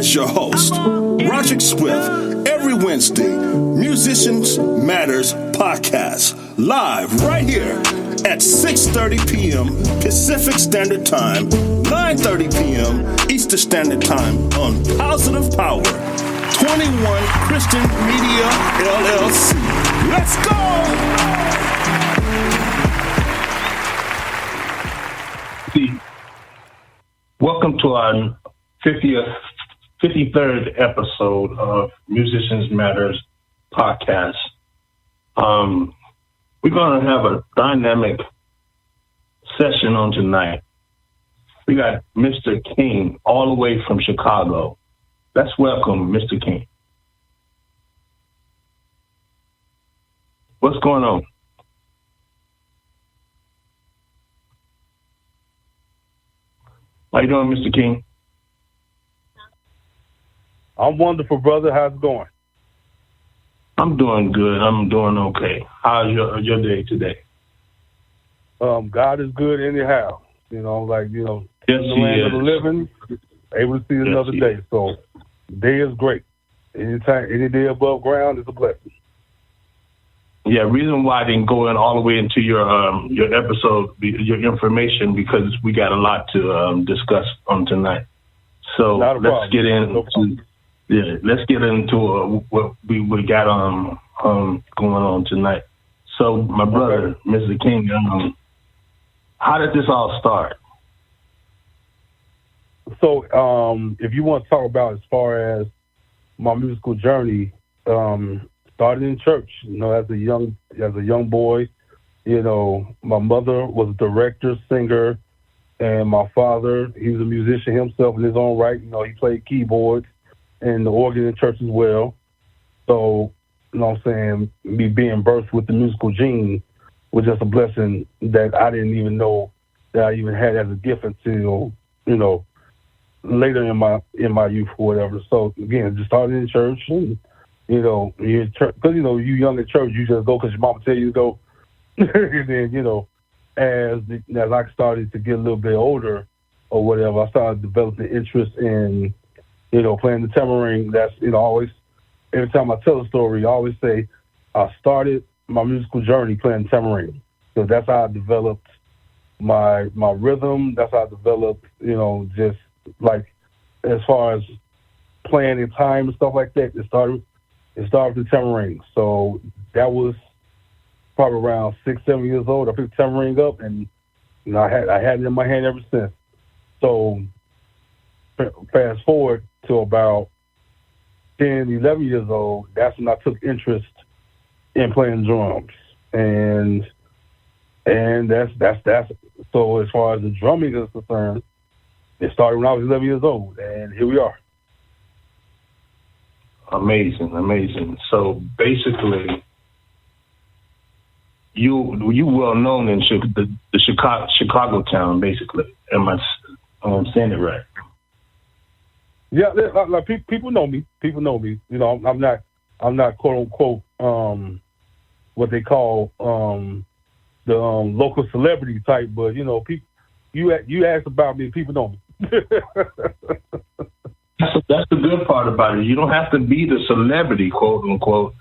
is your host, Roderick Swift, every Wednesday, Musicians Matters Podcast, live right here at 6:30 p.m. Pacific Standard Time, 9:30 p.m. Eastern Standard Time on Positive Power, 21 Christian Media, LLC. Let's go! Welcome to our 53rd episode of Musicians Matters Podcast. We're going to have a dynamic session on tonight. We got Mr. King all the way from Chicago. Let's welcome Mr. King. What's going on? How you doing, Mr. King? I'm wonderful, brother. How's it going? I'm doing good. I'm doing okay. How's your day today? God is good anyhow. Yes, in the land of the living, able to see another day. So, day is great. Any day above ground is a blessing. Yeah, reason why I didn't go in all the way into your episode, your information, because we got a lot to discuss on tonight. So let's get into what we got going on tonight. So my brother, okay. Mr. King, how did this all start? So if you want to talk about as far as my musical journey, started in church, as a young boy. My mother was a director, singer, and my father, he was a musician himself in his own right. He played keyboards and the organ in church as well. So, me being birthed with the musical gene was just a blessing that I didn't even know that I even had as a gift until, later in my youth or whatever. So again, just started in church and you're in church, because you young in church, you just go because your mama tell you to go. And then as I started to get a little bit older or whatever, I started developing interest in playing the tambourine. That's always, every time I tell a story, I always say I started my musical journey playing the tambourine, because that's how I developed my rhythm. That's how I developed just like as far as playing in time and stuff like that. It started with the tambourine. So that was probably around 6-7 years old. I picked the tambourine up, and I had it in my hand ever since. So fast forward to about 10-11 years old, that's when I took interest in playing drums. And that's so as far as the drumming is concerned, it started when I was 11 years old, and here we are. Amazing. So basically, you well known in the Chicago town. Basically, am I saying it right? Yeah, like people know me. People know me. I'm not quote unquote what they call the local celebrity type, but people. You ask about me, people know me. That's the good part about it. You don't have to be the celebrity, quote unquote,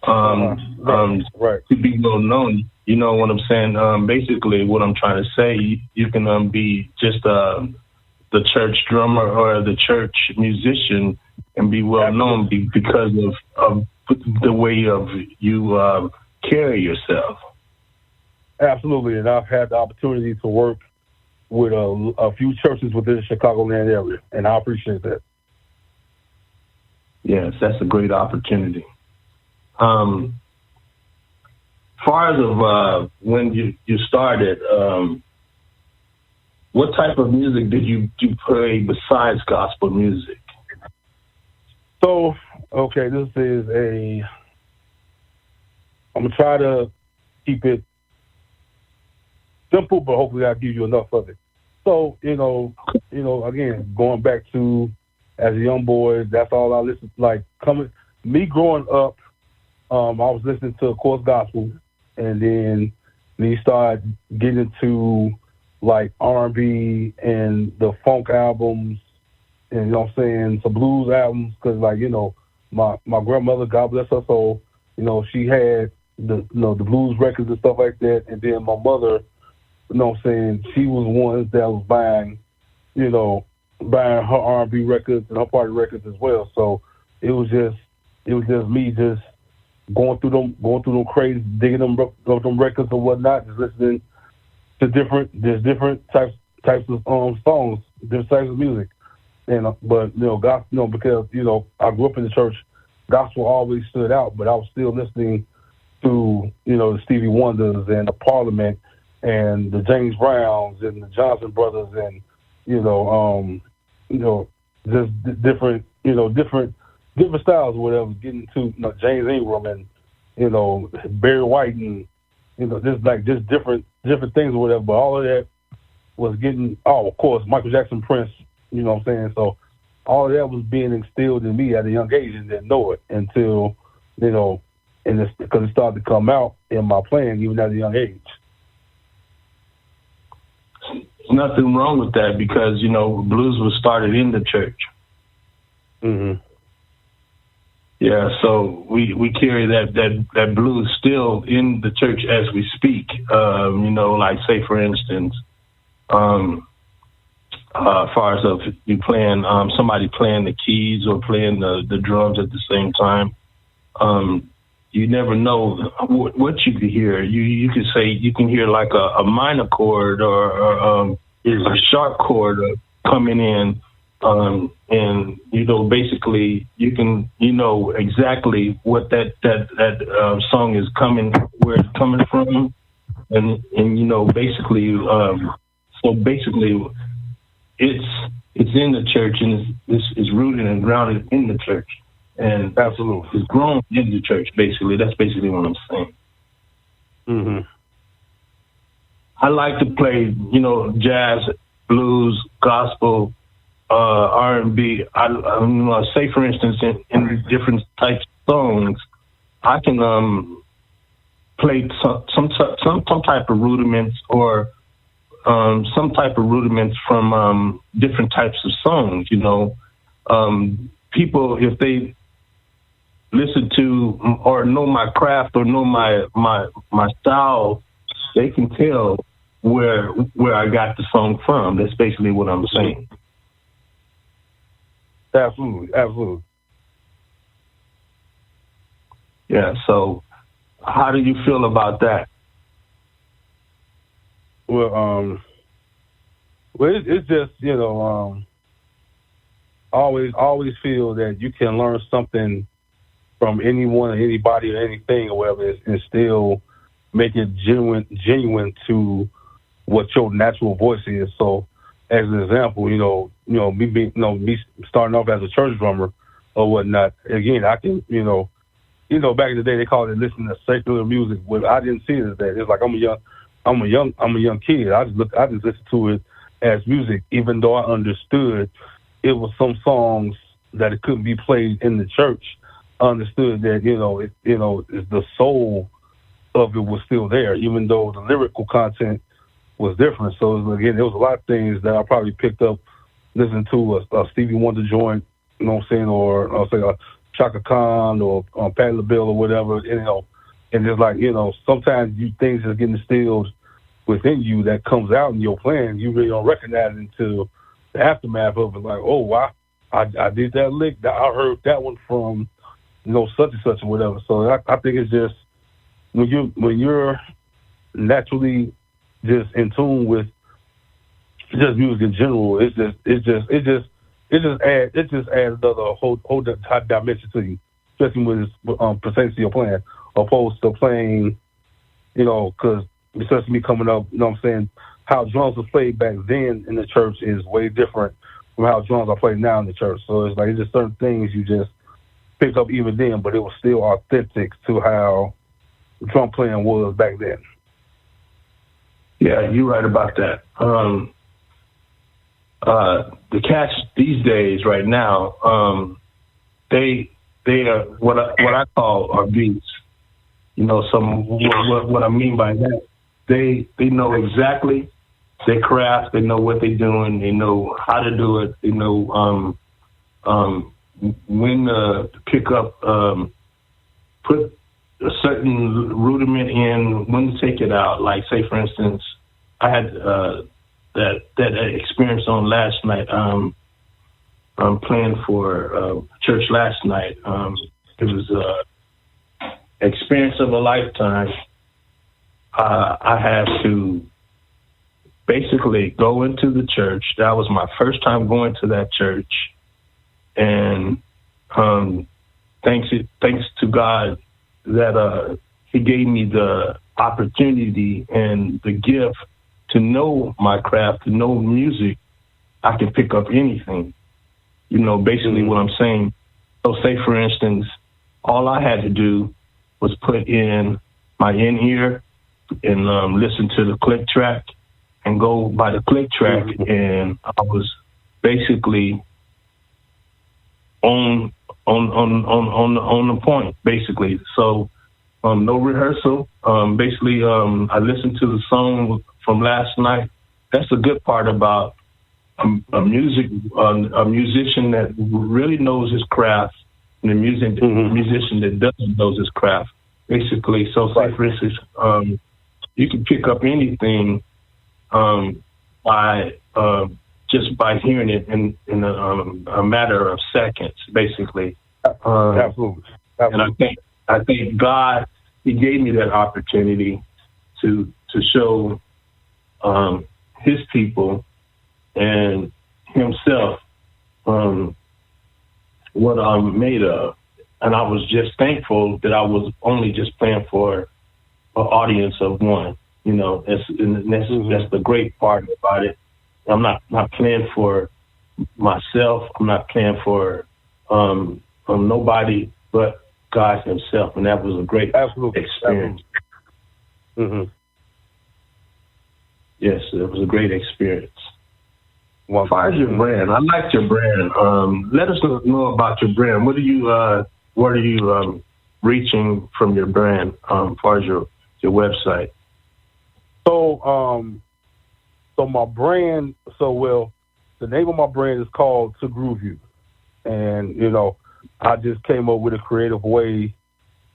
right. to be well known. You know what I'm saying? Basically, what I'm trying to say, you can be just the church drummer or the church musician and be well known because of the way of you carry yourself. Absolutely, and I've had the opportunity to work with a few churches within the Chicagoland area, and I appreciate that. Yes, that's a great opportunity. Far as of when you started, what type of music did you play besides gospel music? So, okay, this is I'm going to try to keep it simple, but hopefully I'll give you enough of it. So, again, going back to as a young boy, that's all I listened to. Me growing up, I was listening to, of course, gospel, and then we started getting into like R&B and the funk albums and you know what I'm saying, some blues albums, because like, you know, my grandmother, God bless her soul, you know, she had the blues records and stuff like that, and then my mother, you know what I'm saying, she was one that was buying her R&B records and her party records as well. So it was just me just going through them crazy, digging them records and whatnot, just listening to different types of songs, different types of music. And but gospel, because I grew up in the church, gospel always stood out, but I was still listening to the Stevie Wonders and the Parliament and the James Browns and the Johnson Brothers and just different styles or whatever, getting to James Ingram and Barry White and just different things or whatever. But all of that was getting, of course, Michael Jackson, Prince, you know what I'm saying? So all of that was being instilled in me at a young age and didn't know it until, because it started to come out in my playing even at a young age. There's nothing wrong with that because, blues was started in the church. Mm-hmm. Yeah, so we carry that blues still in the church as we speak. Like say for instance, as far as you playing somebody playing the keys or playing the drums at the same time, you never know what you could hear. You could say you can hear like a minor chord or a sharp chord coming in. And basically you can exactly what that song is where it's coming from, and basically so basically it's in the church and it's rooted and grounded in the church, and absolutely it's grown in the church. Basically, that's basically what I'm saying. Mm-hmm. I like to play jazz, blues, gospel, R&B. I say, for instance, in different types of songs, I can play some type of rudiments or some type of rudiments from different types of songs. People, if they listen to or know my craft or know my style, they can tell where I got the song from. That's basically what I'm saying. Absolutely. Yeah, so how do you feel about that? Well, it's just, always feel that you can learn something from anyone or anybody or anything or whatever and still make it genuine to what your natural voice is. So as an example, me starting off as a church drummer or whatnot, again, I can, back in the day they called it listening to secular music. Well, I didn't see it as that. It's like I'm a young kid. I just listened to it as music, even though I understood it was some songs that it couldn't be played in the church. I understood that the soul of it was still there, even though the lyrical content was different. So again, there was a lot of things that I probably picked up listening to a Stevie Wonder joint, you know what I'm saying, or I'll say a Chaka Khan or Patti LaBelle or whatever, and it's like, sometimes things are getting instilled within you that comes out in your playing. You really don't recognize it until the aftermath of it. Like, oh, wow, I did that lick. I heard that one from, such and such or whatever. So I think it's just when you're naturally just in tune with just music in general, it just adds another whole dimension to you, especially when it's pertains to your playing, opposed to playing, because especially me coming up, how drums were played back then in the church is way different from how drums are played now in the church. So it's like it's just certain things you just pick up even then, but it was still authentic to how drum playing was back then. Yeah, you're right about that. The cats these days, right now, they are what I call are beats. What I mean by that, they know exactly their craft. They know what they're doing. They know how to do it. They know when to pick up, put a certain rudiment in, when to take it out. Like, say, for instance, I had that experience on last night. I'm playing for church last night. It was an experience of a lifetime. I had to basically go into the church. That was my first time going to that church. And thanks to God that he gave me the opportunity and the gift to know my craft, to know music. I can pick up anything. You know, basically what I'm saying. So say, for instance, all I had to do was put in my in-ear and listen to the click track and go by the click track, and I was basically on the point, basically. So no rehearsal. Basically, I listened to the song from last night. That's the good part about a musician that really knows his craft, and a musician that doesn't know his craft. Basically, so say for instance, you can pick up anything by just by hearing it in a matter of seconds, basically. Absolutely. And I think God, he gave me that opportunity to show his people and himself what I'm made of. And I was just thankful that I was only just playing for an audience of one. You know, that's the great part about it. I'm not playing for myself. I'm not playing for nobody but God himself. And that was a great experience. Mm-hmm. Yes, it was a great experience. Well, as far as your brand, I like your brand. Let us know about your brand. What are you reaching from your brand as far as your website? So my brand, the name of my brand is called IIGRVU. And, you know, I just came up with a creative way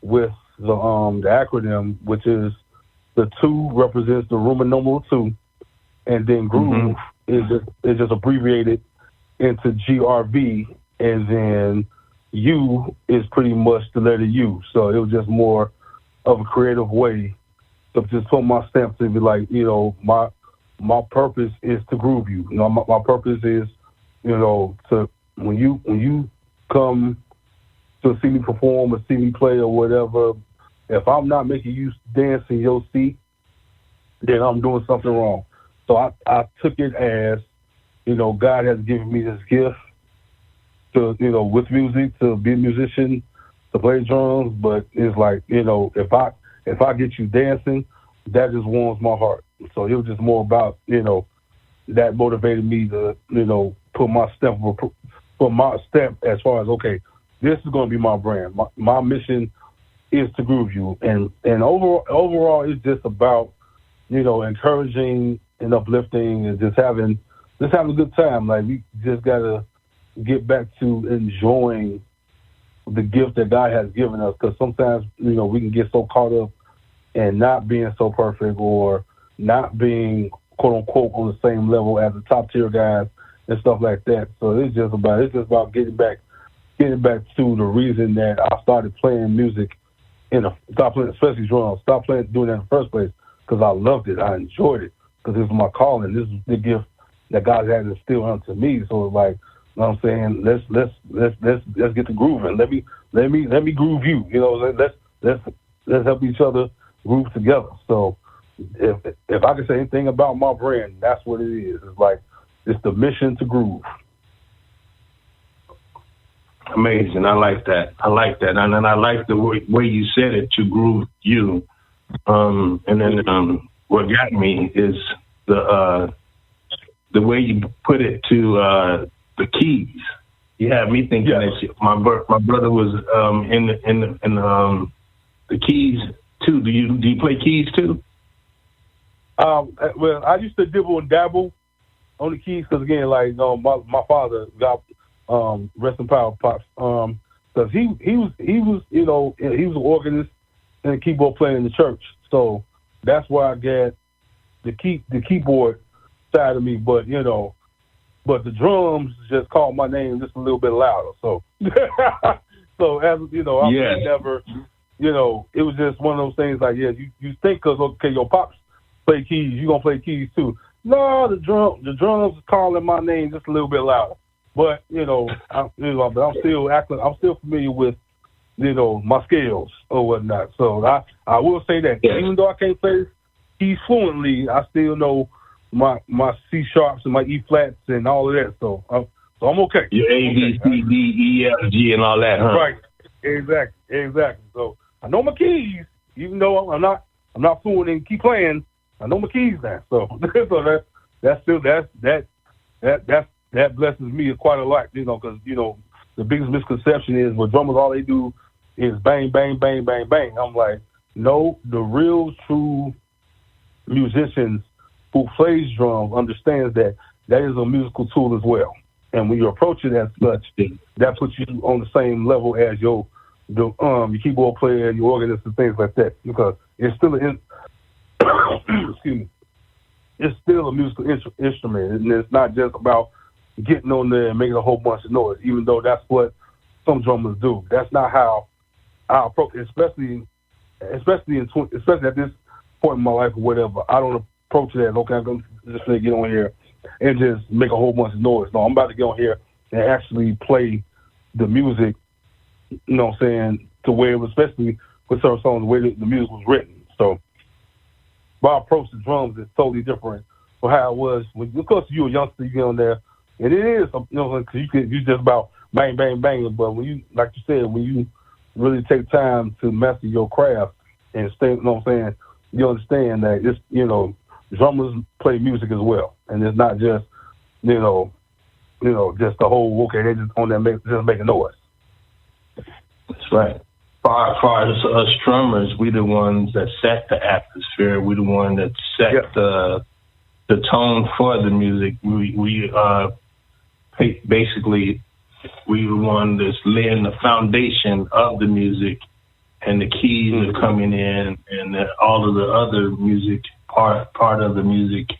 with the acronym, which is the 2 represents the Roman numeral 2, and then groove is just abbreviated into GRV, and then U is pretty much the letter U. So it was just more of a creative way to just put my stamp to be like, you know, my purpose is to groove you. You know, my purpose is, you know, to when you come to see me perform or see me play or whatever, if I'm not making you dance in your seat, then I'm doing something wrong. So I took it as, you know, God has given me this gift to, you know, with music, to be a musician, to play drums, but it's like, you know, if I get you dancing, that just warms my heart. So it was just more about, you know, that motivated me to, you know, put my stamp as far as, okay, this is going to be my brand. My mission is to groove you. And overall, it's just about, you know, encouraging and uplifting and just having a good time. Like, we just got to get back to enjoying the gift that God has given us, because sometimes, you know, we can get so caught up in not being so perfect or not being, quote unquote, on the same level as the top tier guys and stuff like that. So it's just about getting back to the reason that I started playing music, stop playing, especially drums, doing that in the first place, because I loved it, I enjoyed it, because this is my calling, this is the gift that God has instilled onto me. So it's like, you know what I'm saying, let's get to grooving. Let me groove you. You know, let's help each other groove together. So if I can say anything about my brand, that's what it is. It's like, it's the mission to groove. Amazing. I like that. And then I like the way you said it, to groove you. And then what got me is the way you put it to the keys. You had me thinking that my brother was in the keys too. Do you play keys too? Well, I used to dibble and dabble on the keys, because again, like, you know, my father, God Rest in power, Pops. Because he was you know, he was an organist and a keyboard player in the church. So that's why I got the keyboard side of me. But you know, but the drums just called my name just a little bit louder. So so as you know, I never, you know, it was just one of those things like, yeah, you think because okay, your Pops play keys, you gonna play keys too. No, the drums calling my name just a little bit louder. But but I'm still familiar with, you know, my scales or whatnot. So I will say that even though I can't play keys fluently, I still know my C sharps and my E flats and all of that. So I'm okay. Your A, B, C, D, E, F, G, and all that, huh? Right. Exactly. So I know my keys, even though I'm not fluent in key playing. I know my keys now. So that blesses me quite a lot, you know, because, you know, the biggest misconception is, well, drummers, all they do is bang, bang, bang, bang, bang. I'm like, no, the real, true musicians who plays drums understands that is a musical tool as well. And when you approach it as such, that puts you on the same level as your keyboard player, your organist, and things like that, because it's still excuse me, it's still a musical instrument, and it's not just about getting on there and making a whole bunch of noise, even though that's what some drummers do. That's not how I approach, especially at this point in my life or whatever. I don't approach it as, okay, I'm going to just get on here and just make a whole bunch of noise. No, I'm about to get on here and actually play the music, you know what I'm saying, to where it was, especially with certain songs, the way the music was written. So my approach to drums is totally different from how it was when, of course, you're a youngster, you get on there, and it is, you know, because you just about bang, bang, bang. But when you, like you said, when you really take time to master your craft and stay, you know what I'm saying, you understand that it's, you know, drummers play music as well, and it's not just, you know, just the whole, okay, they just on there just making noise. That's right. Far as us drummers, we the ones that set the atmosphere. We the ones that set the tone for the music. We basically we the one that's laying the foundation of the music, and the keys are coming in, and all of the other music part of the music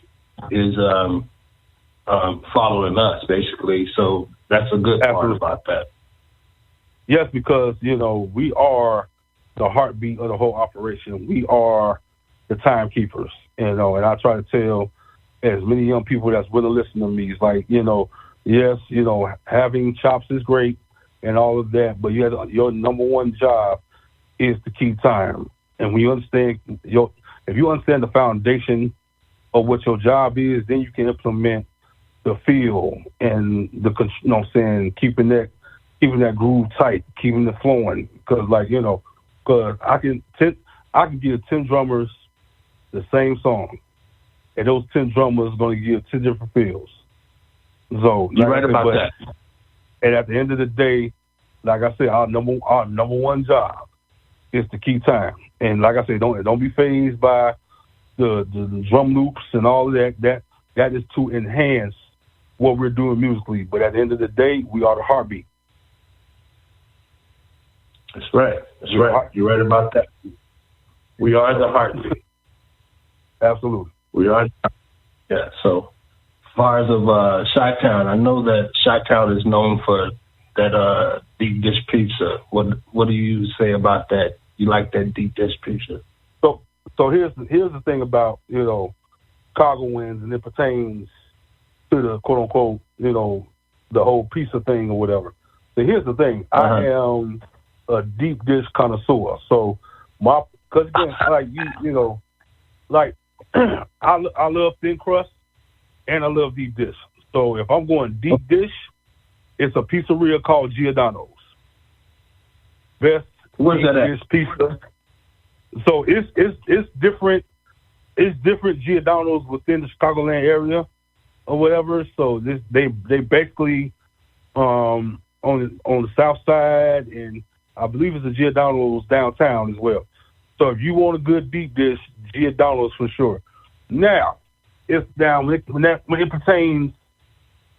is following us basically. So that's a good part about that. Yes, because, you know, we are the heartbeat of the whole operation. We are the timekeepers, you know, and I try to tell as many young people that's really listening to me, it's like, you know, yes, you know, having chops is great and all of that, but your number one job is to keep time. And when you understand if you understand the foundation of what your job is, then you can implement the feel and the, you know what I'm saying, keeping that groove tight, keeping it flowing. Because, like, you know, because I can give 10 drummers the same song, and those 10 drummers are going to give 10 different feels. So you're right about that. And at the end of the day, like I said, our number one job is to keep time. And like I said, don't be fazed by the drum loops and all of that. That is to enhance what we're doing musically. But at the end of the day, we are the heartbeat. That's right. You're right about that. We are the heartbeat. Absolutely. We are. Yeah. So, as far as of Chi-Town, I know that Chi-Town is known for that deep dish pizza. What do you say about that? You like that deep dish pizza? So here's the thing about, you know, Chicagoans, and it pertains to the quote unquote, you know, the whole pizza thing or whatever. So here's the thing. I am a deep dish connoisseur. So because again, like you know, like I love thin crust and I love deep dish. So if I'm going deep dish, it's a pizzeria called Giordano's. Best Where's that dish pizza. So it's different. It's different Giordano's within the Chicagoland area or whatever. So they basically on the south side, and I believe it's a Giordano's downtown as well. So if you want a good deep dish, Giordano's for sure. Now, it's down when it pertains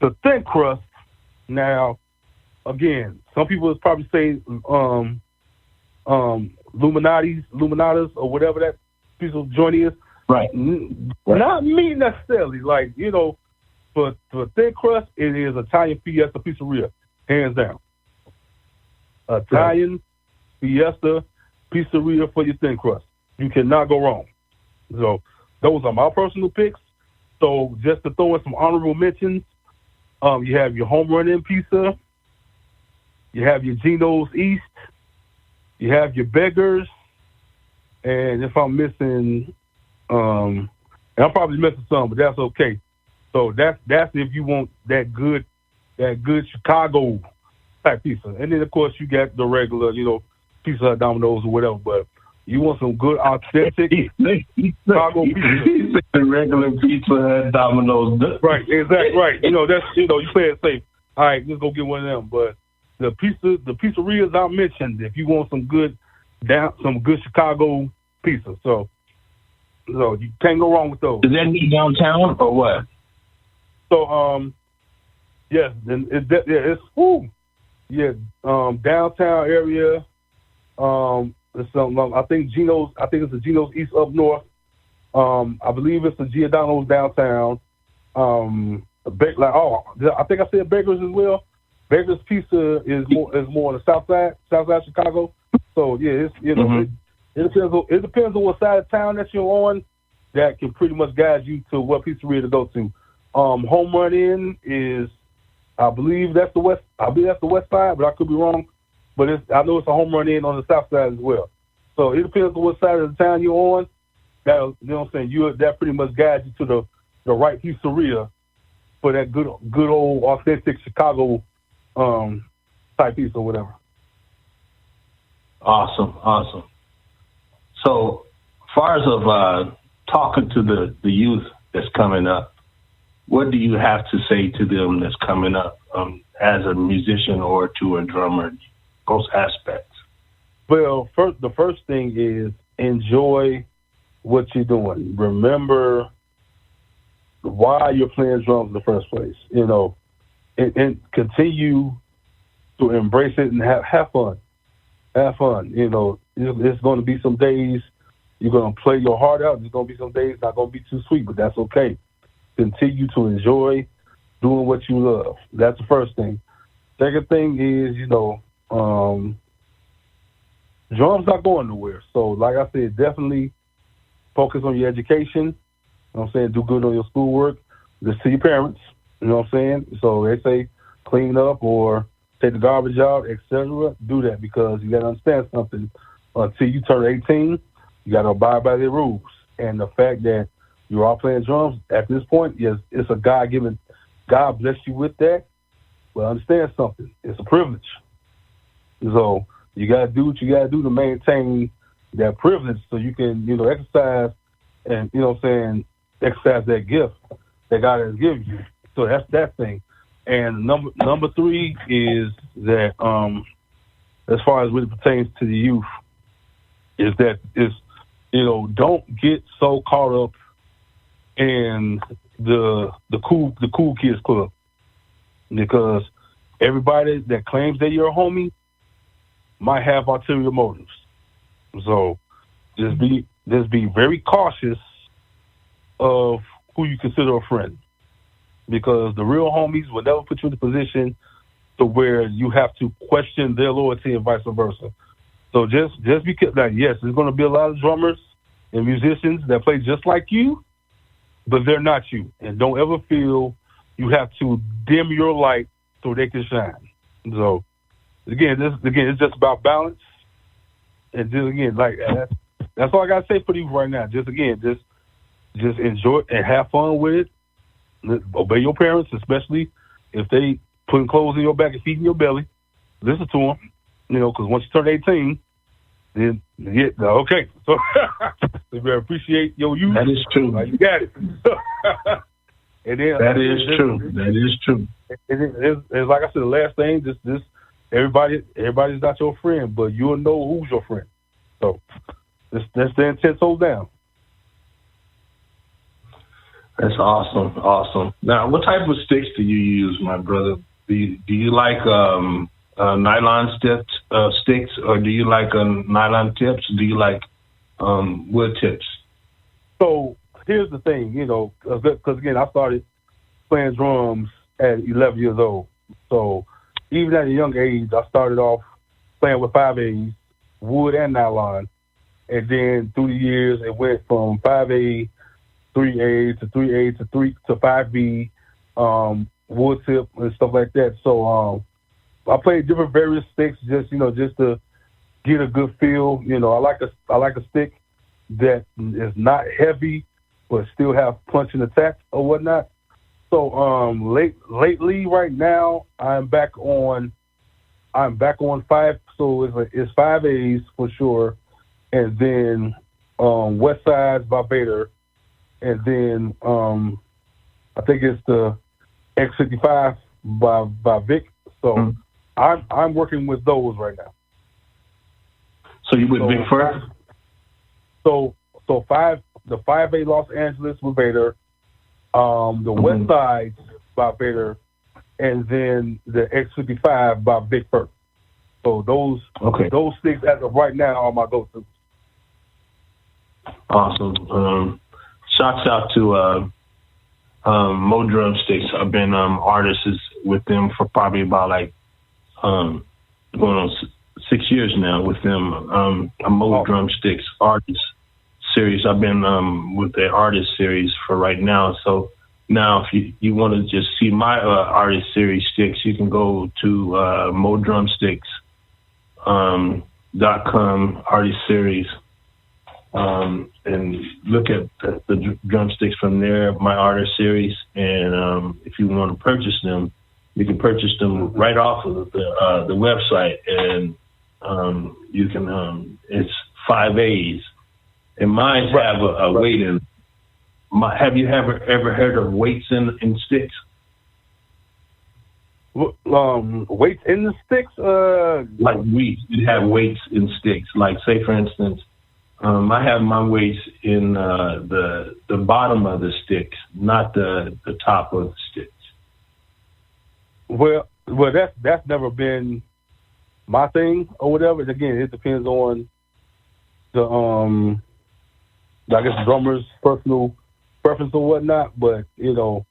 to thin crust. Now, again, some people would probably say Illuminatis, or whatever that piece of joint is. Right. Not me necessarily. Like, you know, for thin crust, it is Italian Fiesta Pizzeria, hands down. Italian Fiesta Pizzeria for your thin crust. You cannot go wrong. So those are my personal picks. So just to throw in some honorable mentions, you have your Home Run In Pizza, you have your Geno's East, you have your Beggars, and if I'm missing, and I'm probably missing some, but that's okay. So that's if you want that good Chicago type pizza. And then of course you got the regular, you know, Pizza Hut, Domino's, or whatever. But you want some good authentic Chicago pizza. The regular Pizza Hut, Domino's. Right, exactly. Right. You know, that's, you know, you play it safe. All right, let's go get one of them. But the pizzerias I mentioned, if you want some good Chicago pizza, so you can't go wrong with those. Does that mean downtown or what? So yes, then it's downtown area. It's I think it's the Geno's East up north. I believe it's the Giordano's downtown. I think I said Beggars as well. Beggars Pizza is more on the south side Chicago. So yeah, it's, you know, it depends on what side of town that you're on. That can pretty much guide you to what pizzeria to go to. Home Run In is, I believe that's the west side, but I could be wrong. But I know it's a Home Run In on the south side as well. So it depends on what side of the town you're on. That, you know what I'm saying, that pretty much guides you to the right pizzeria for that good old authentic Chicago type pizza or whatever. Awesome. So, as far as of talking to the youth that's coming up, what do you have to say to them that's coming up as a musician or to a drummer? Those aspects. Well, the first thing is enjoy what you're doing. Remember why you're playing drums in the first place, you know, and continue to embrace it and have fun. Have fun. You know, there's going to be some days you're going to play your heart out. There's going to be some days not going to be too sweet, but that's okay. Continue to enjoy doing what you love. That's the first thing. Second thing is, you know, drums not going nowhere. So, like I said, definitely focus on your education. You know what I'm saying? Do good on your schoolwork. Listen to your parents. You know what I'm saying? So they say clean up or take the garbage out, etc. Do that because you got to understand something. Until you turn 18, you got to abide by their rules. And the fact that you are playing drums at this point, yes, it's a God-given. God bless you with that. But understand something. It's a privilege. So you got to do what you got to do to maintain that privilege so you can, you know, exercise and, you know what I'm saying, exercise that gift that God has given you. So that's that thing. And number three is that as far as what it pertains to the youth, is that you know, don't get so caught up in the cool kids club, because everybody that claims that you're a homie might have ulterior motives. So just be very cautious of who you consider a friend, because the real homies will never put you in a position to where you have to question their loyalty and vice versa. So just be like, yes, there's going to be a lot of drummers and musicians that play just like you, but they're not you. And don't ever feel you have to dim your light so they can shine. So again, it's just about balance. And just again, like that's all I gotta say for you right now. Just enjoy it and have fun with it. Obey your parents, especially if they putting clothes in your back and feeding your belly. Listen to them, you know, because once you turn 18, then okay. So you better appreciate your youth. That is true. You got it. And then, that is true. It's like I said, the last thing, just everybody's not your friend, but you'll know who's your friend. So let's stand 10 toes down. That's awesome. Now, what type of sticks do you use, my brother? Do you like nylon sticks, or do you like nylon tips? Do you like wood tips? So here's the thing, you know, because again, I started playing drums at 11 years old. So even at a young age, I started off playing with 5As, wood and nylon. And then through the years, it went from 5A, 3A to 3A to 5B, wood tip and stuff like that. So I played different various sticks just to get a good feel. You know, I like a stick that is not heavy but still have punch and attack or whatnot. So lately right now I'm back on 5, so it's 5As for sure, and then West Sides by Vader, and then I think it's the X55 by Vic. So I'm working with those right now. So you with Vic first? So the 5A Los Angeles with Vader, the West Side by Vader, and then the X55 by Vic first. So those sticks as of right now are my go-to. Awesome. Shouts out to Mo Drumsticks. I've been artists with them for probably about going on 6 years now with them. A Mo Drumsticks artist series. I've been with the artist series for right now. So now if you want to just see my artist series sticks, you can go to modrumsticks.com artist series and look at the drumsticks from there, my artist series. And if you want to purchase them, you can purchase them right off of the website, and you can it's 5As. And mine have a weight in. Have you ever heard of weights in sticks? Weights in the sticks? Like weights. You have weights in sticks. Like, say, for instance, I have my weights in the bottom of the sticks, not the top of the sticks. Well, that's never been my thing or whatever. Again, it depends on the I guess the drummer's personal preference or whatnot. But you know,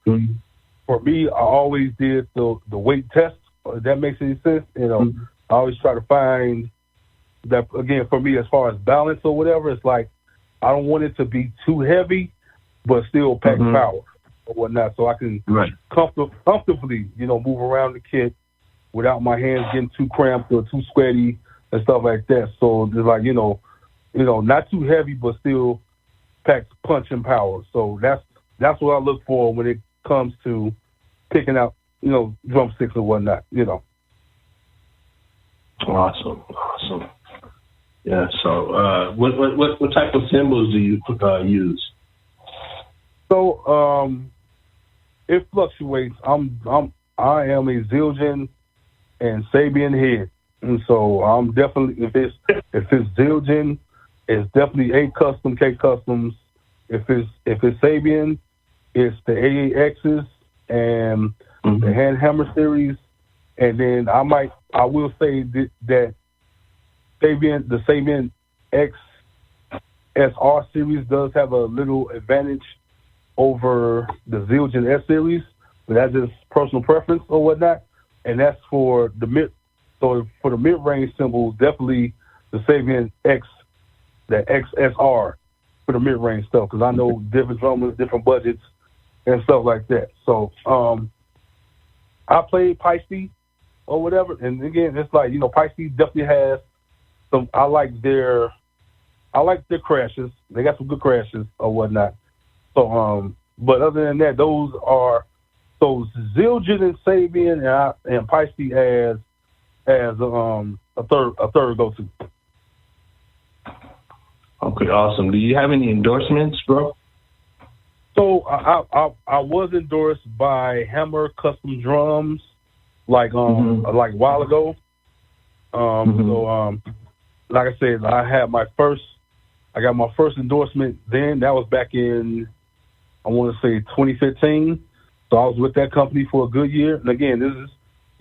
for me, I always did the weight test. If that makes any sense. You know, I always try to find that, again, for me, as far as balance or whatever, it's like I don't want it to be too heavy, but still pack power or whatnot, so I can comfortably, you know, move around the kit without my hands getting too cramped or too sweaty and stuff like that. So it's like, you know, not too heavy, but still packs punch and power. So that's what I look for when it comes to picking out, you know, drumsticks and whatnot, you know. Awesome. Yeah. So, what type of cymbals do you use? So, it fluctuates. I am a Zildjian and Sabian head, and so I'm definitely if it's Zildjian, it's definitely A custom, K customs. If it's Sabian, it's the AAXs and the hand hammer series, and then I will say that the Sabian X SR series does have a little advantage over the Zildjian S series, but that's just personal preference or whatnot. And that's for the mid. So for the mid-range cymbals, definitely the Sabian X, the XSR for the mid-range stuff, because I know different drummers, different budgets, and stuff like that. So I played Paiste or whatever, and again, it's like, you know, Paiste definitely has some. I like their crashes. They got some good crashes or whatnot. So, but other than that, those are Zildjian and Sabian and Paiste as a third go-to. Okay, awesome. Do you have any endorsements, bro? So I was endorsed by Hammer Custom Drums like a while ago. So like I said, I got my first endorsement then. That was back in, I want to say 2015. So I was with that company for a good year. And again,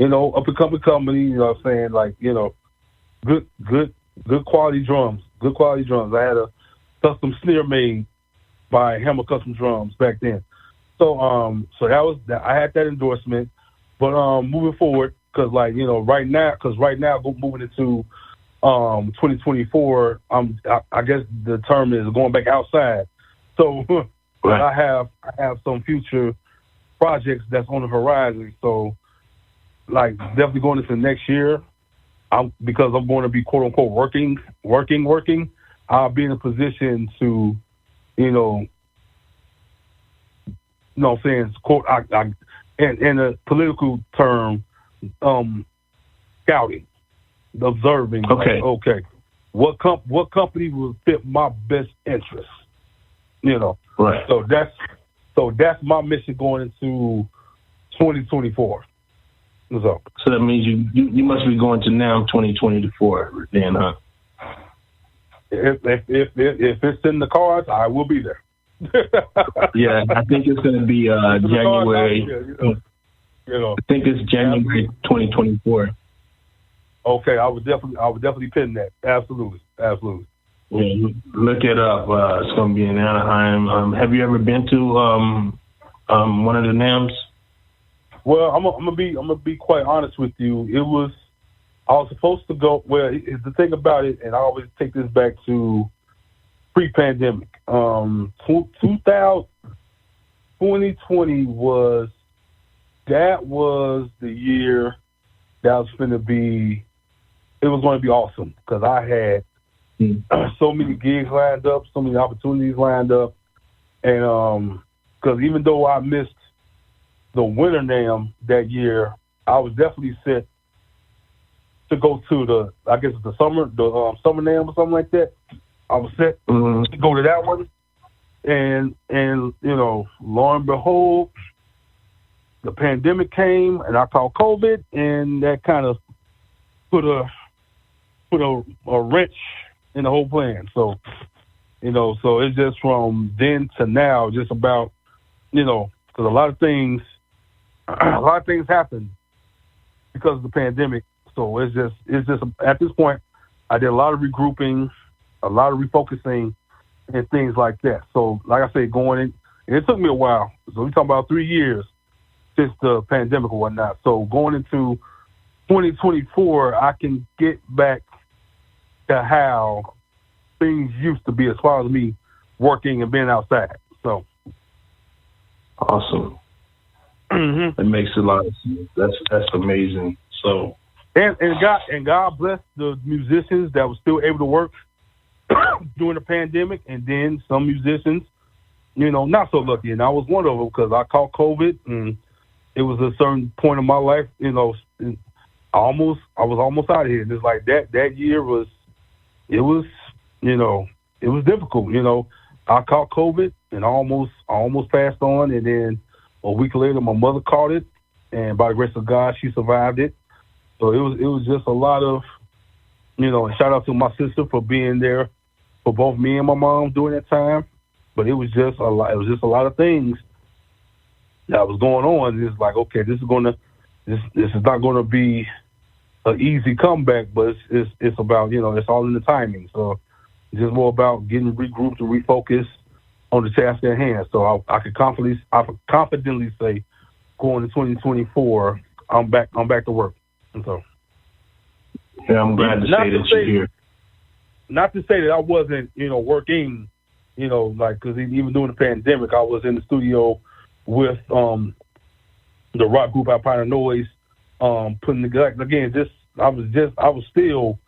up and coming company. You know what I'm saying? Like, good quality drums. Good quality drums. I had a custom snare made by Hammer Custom Drums back then. So that was that. I had that endorsement. But moving forward, because right now, moving into 2024, I guess the term is going back outside. So right. I have some future projects that's on the horizon. So definitely going into next year, because I'm going to be quote unquote working. I'll be in a position to, what I'm saying, quote, in a political term, scouting, observing. Okay. Okay. What company will fit my best interest? Right. So that's my mission going into 2024. So that means you must be going to NAMM 2024 then, huh? If it's in the cards, I will be there. Yeah, I think it's going to be January. I think it's January 2024. Okay, I would definitely pin that. Absolutely. Yeah, look it up. It's going to be in Anaheim. Have you ever been to one of the NAMMs? Well, I'm gonna be quite honest with you. I was supposed to go. Well, the thing about it, and I always take this back to pre-pandemic. 2020 was the year that was going to be. It was going to be awesome because I had so many gigs lined up, so many opportunities lined up, and because even though I missed the winter NAMM that year, I was definitely set to go to the summer NAMM or something like that. I was set to go to that one, and lo and behold, the pandemic came, and I caught COVID, and that kind of put a wrench in the whole plan. So, so it's just from then to now, just about, because a lot of things happened because of the pandemic. So it's just at this point, I did a lot of regrouping, a lot of refocusing, and things like that. So, like I say, going in, and it took me a while. So we're talking about 3 years since the pandemic or whatnot. So going into 2024, I can get back to how things used to be as far as me working and being outside. So awesome. It makes a lot of sense. That's amazing. So and God bless the musicians that were still able to work during the pandemic, and then some musicians, not so lucky. And I was one of them because I caught COVID, and it was a certain point in my life, I was almost out of here. And it's like that year was difficult. I caught COVID and I almost passed on, and then a week later my mother caught it, and by the grace of God she survived it. So it was just a lot of, and shout out to my sister for being there for both me and my mom during that time. But it was just a lot. It was just a lot of things that was going on. It's like, okay, this is not gonna be an easy comeback, but it's about, it's all in the timing. So it's just more about getting regrouped and refocused on the task at hand. So I could confidently say, going to 2024, I'm back to work. And so, yeah, I'm glad to say that you're here. Not to say that I wasn't, working, because even during the pandemic, I was in the studio with the rock group ALPINA NOISE, putting together, again, I was still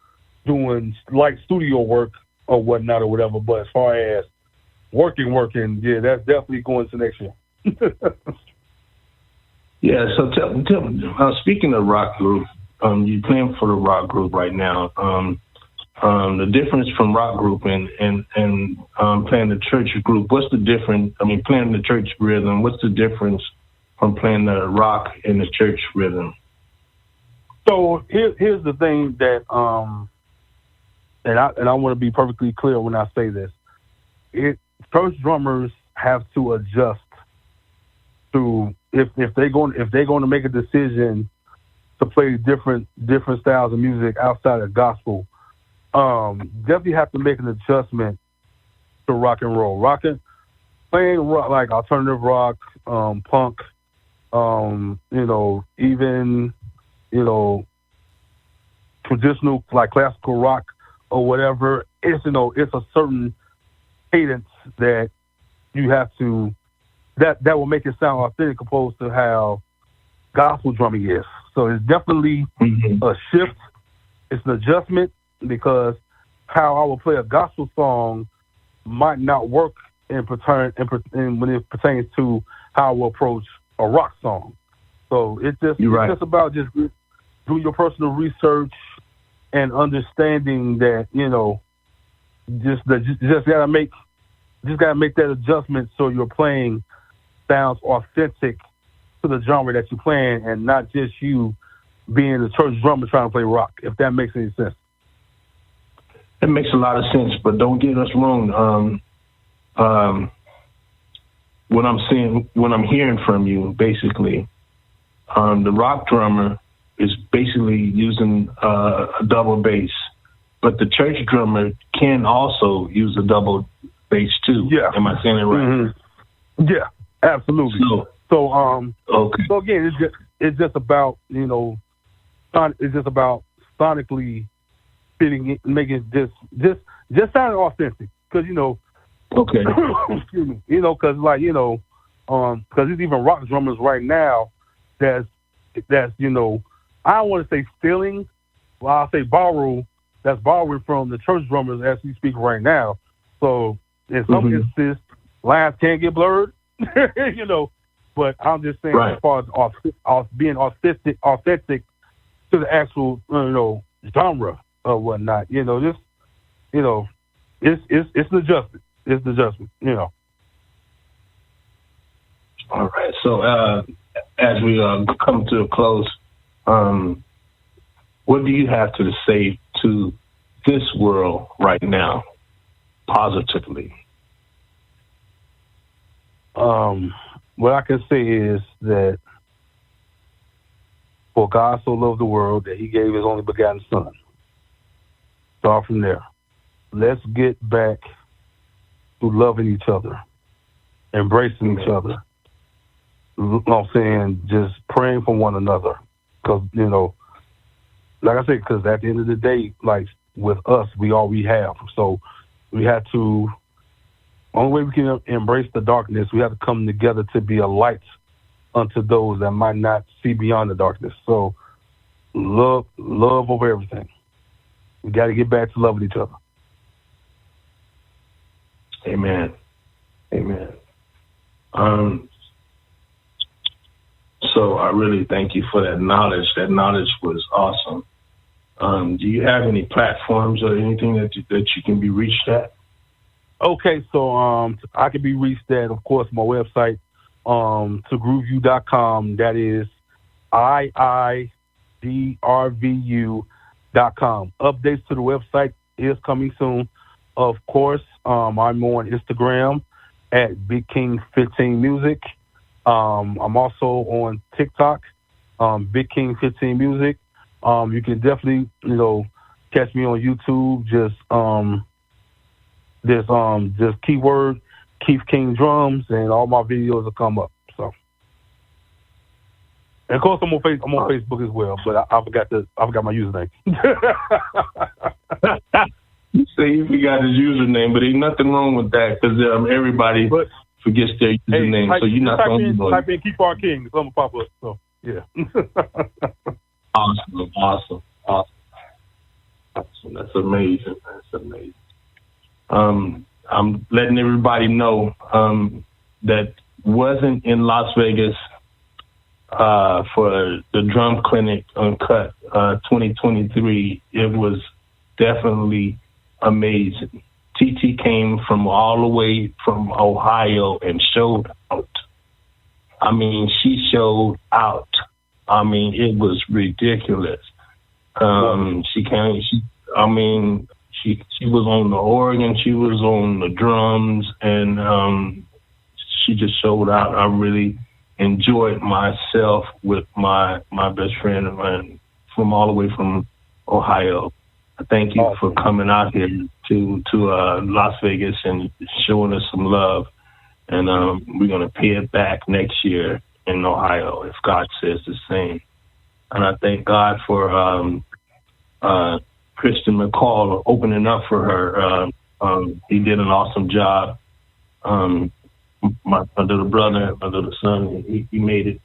doing light studio work or whatnot or whatever. But as far as working, yeah, that's definitely going to next year. Yeah, so tell me, speaking of rock group, you're playing for the rock group right now. The difference from rock group and playing the church group, what's the difference? I mean, playing the church rhythm, what's the difference from playing the rock and the church rhythm? So here's the thing that, and I want to be perfectly clear when I say this. Church drummers have to adjust to if they're going to make a decision to play different styles of music outside of gospel, definitely have to make an adjustment to rock and roll. Playing rock, like alternative rock, punk, even, traditional, like classical rock or whatever, it's a certain cadence that you have to, that will make it sound authentic opposed to how gospel drumming is. So it's definitely a shift. It's an adjustment, because how I will play a gospel song might not work when it pertains to how I will approach a rock song. So it's just about just doing your personal research and understanding that, just gotta make that adjustment so your playing sounds authentic to the genre that you're playing, and not just you being a church drummer trying to play rock, if that makes any sense. It makes a lot of sense, but don't get us wrong. What I'm hearing from you, basically, the rock drummer is basically using a double bass, but the church drummer can also use a double bass too. Yeah. Am I saying it right? Mm-hmm. Yeah, absolutely. Okay. So again, it's just about sonically fitting it, making it just sounding authentic, because Okay. excuse me. Because because there's even rock drummers right now that's I don't want to say stealing, well, I'll say borrowing from the church drummers as we speak right now. So in some instances, lines can get blurred, But I'm just saying, as far as being authentic to the actual genre or whatnot, it's an adjustment. It's an adjustment, All right. So as we come to a close, what do you have to say to this world right now, positively? What I can say is that, for God so loved the world that he gave his only begotten son. Start from there. Let's get back to loving each other, embracing each other. You know what I'm saying? Just praying for one another. Because, like I said, because at the end of the day, like with us, we all we have. So we have to, only way we can embrace the darkness, we have to come together to be a light unto those that might not see beyond the darkness. So love over everything. We got to get back to loving each other. Amen. So I really thank you for that knowledge. That knowledge was awesome. Do you have any platforms or anything that you can be reached at? Okay, so I can be reached at, of course, my website, IIGRVU.com. That is IIGRVU.com. Updates to the website is coming soon. Of course, I'm on Instagram at BigKing15Music. I'm also on TikTok, BigKing15Music. You can definitely, catch me on YouTube. Just keyword Keith King Drums, and all my videos will come up. So, and of course, I'm on Facebook as well. But I forgot my username. You say you forgot his username, but ain't nothing wrong with that, because everybody forgets their username. So you're not the only one. Type in Keep Our King, something pop up. So yeah. Awesome. That's amazing. I'm letting everybody know that wasn't in Las Vegas for the Drum Clinic Uncut 2023. It was definitely amazing. TT came from all the way from Ohio and showed out. I mean, she showed out. I mean, it was ridiculous. She was on the organ, she was on the drums, and she just showed out. I really enjoyed myself with my best friend and from all the way from Ohio. I thank you for coming out here to Las Vegas and showing us some love. And we're going to pay it back next year in Ohio if God says the same. And I thank God for Kristen McCall opening up for her. He did an awesome job. My little brother, my little son, he made it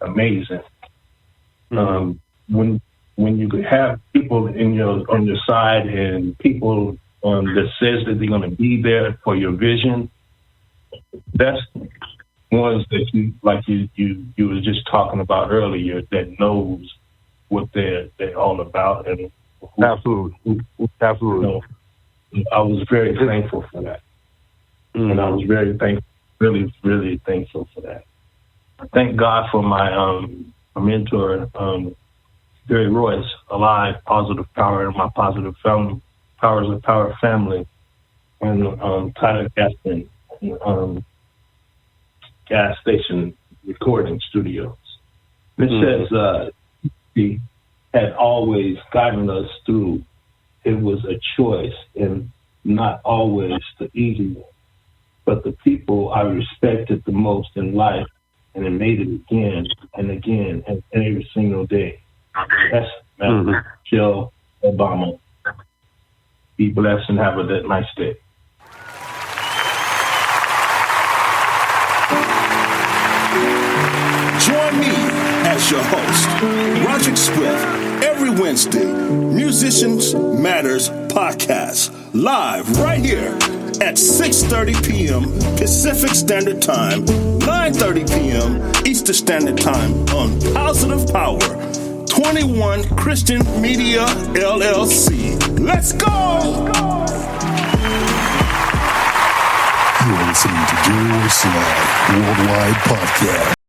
amazing. When you could have people on your side and people that says that they're going to be there for your vision, that's ones that you were just talking about earlier, that knows what they're all about. And Absolutely. You know, I was very thankful for that. And I was very thankful, really thankful for that. I thank God for my mentor, Gary Royce, Alive, Positive Power, and my Positive Powers of Power family, and Tyler Gaston, Gas Station Recording Studios. This says he had always guided us through. It was a choice and not always the easy one. But the people I respected the most in life, and it made it again and again and every single day. That's Michelle Obama. Be blessed and have a nice day. Join me as your host, Roderick Swift, every Wednesday, Musicians Matters Podcast, live right here at 6:30 p.m. Pacific Standard Time, 9:30 p.m. Eastern Standard Time on Positive Power, 21 Christian Media, LLC. Let's go! You're listening to Jerry Royce Live Worldwide Podcast.